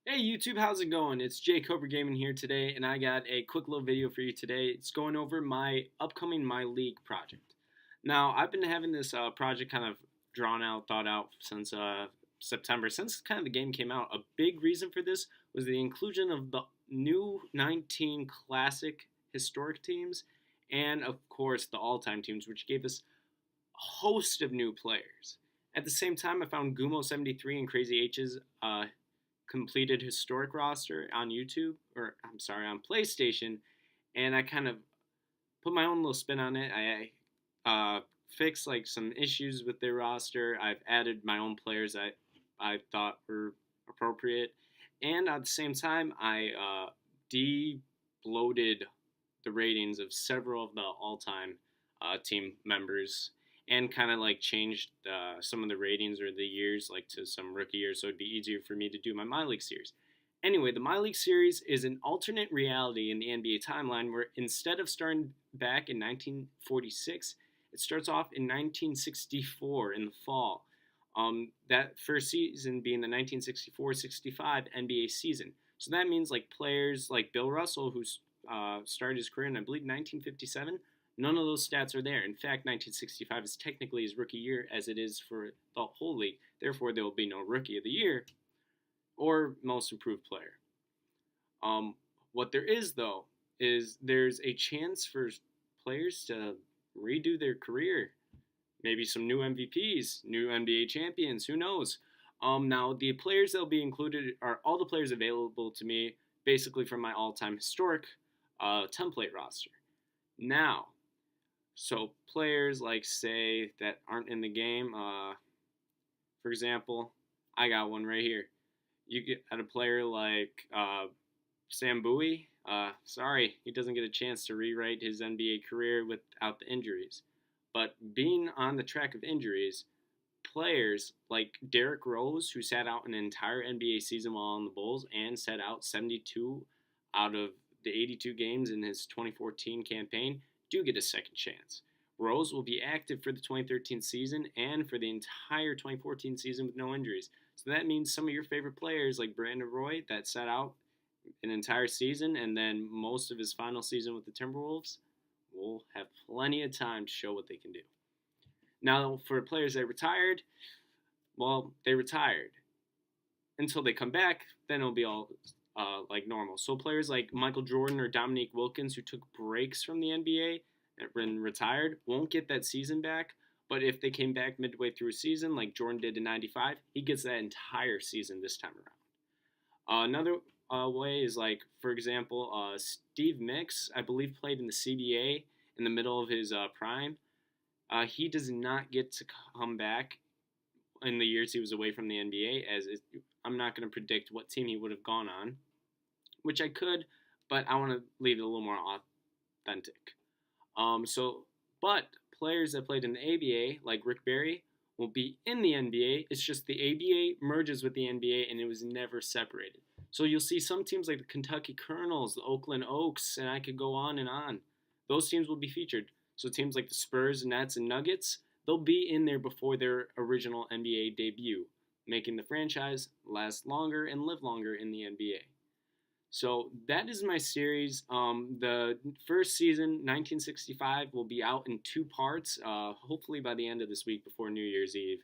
Hey YouTube, how's it going? It's Jay Cobra Gaming here today, and I got a quick little video for you today. It's going over my upcoming MyLeague project. Now, I've been having this project kind of drawn out, thought out since September, since kind of the game came out. A big reason for this was the inclusion of the new 19 classic historic teams, and of course the all-time teams, which gave us a host of new players. At the same time, I found Gumo73 and Crazy H's completed historic roster on YouTube, or I'm sorry, on PlayStation, and I kind of put my own little spin on it. I fixed like some issues with their roster. I've added my own players that I thought were appropriate, and at the same time, I de-bloated the ratings of several of the all-time team members and kind of like changed some of the ratings or the years like to some rookie years, so it'd be easier for me to do my MyLeague series. Anyway, the MyLeague series is an alternate reality in the NBA timeline where instead of starting back in 1946, it starts off in 1964 in the fall. That first season being the 1964-65 NBA season. So that means like players like Bill Russell, who started his career in I believe 1957. None of those stats are there. In fact, 1965 is technically his rookie year as it is for the whole league. Therefore, there will be no Rookie of the Year or Most Improved Player. What there is, though, is there's a chance for players to redo their career. Maybe some new MVPs, new NBA champions, who knows? Now, the players that will be included are all the players available to me, basically from my all-time historic template roster. Now, so players like, say, that aren't in the game, for example, I got one right here. You get at a player like Sam Bowie. Sorry, he doesn't get a chance to rewrite his NBA career without the injuries. But being on the track of injuries, players like Derrick Rose, who sat out an entire NBA season while on the Bulls and sat out 72 out of the 82 games in his 2014 campaign, do get a second chance. Rose will be active for the 2013 season and for the entire 2014 season with no injuries. So that means some of your favorite players like Brandon Roy that sat out an entire season and then most of his final season with the Timberwolves will have plenty of time to show what they can do. Now, for players that retired, well, they retired. Until they come back, then it'll be all like normal. So players like Michael Jordan or Dominique Wilkins, who took breaks from the NBA and retired, won't get that season back. But if they came back midway through a season, like Jordan did in '95, he gets that entire season this time around. Another way is like, for example, Steve Mix, I believe, played in the CBA in the middle of his prime. He does not get to come back in the years he was away from the NBA, I'm not going to predict what team he would have gone on, which I could, but I want to leave it a little more authentic. But players that played in the ABA, like Rick Barry, will be in the NBA. It's just the ABA merges with the NBA, and it was never separated. So you'll see some teams like the Kentucky Colonels, the Oakland Oaks, and I could go on and on. Those teams will be featured. So teams like the Spurs, Nets, and Nuggets, they'll be in there before their original NBA debut, making the franchise last longer and live longer in the NBA. So that is my series. The first season, 1965, will be out in 2 parts, hopefully by the end of this week before New Year's Eve.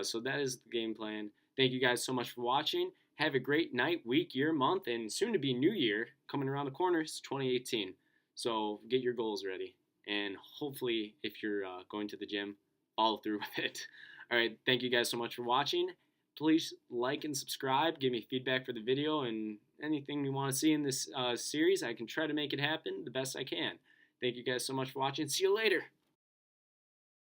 So that is the game plan. Thank you guys so much for watching. Have a great night, week, year, month, and soon to be New Year coming around the corner. It's 2018. So get your goals ready. And hopefully, if you're going to the gym, follow through with it. All right, thank you guys so much for watching. Please like and subscribe. Give me feedback for the video and anything you want to see in this series. I can try to make it happen the best I can. Thank you guys so much for watching. See you later.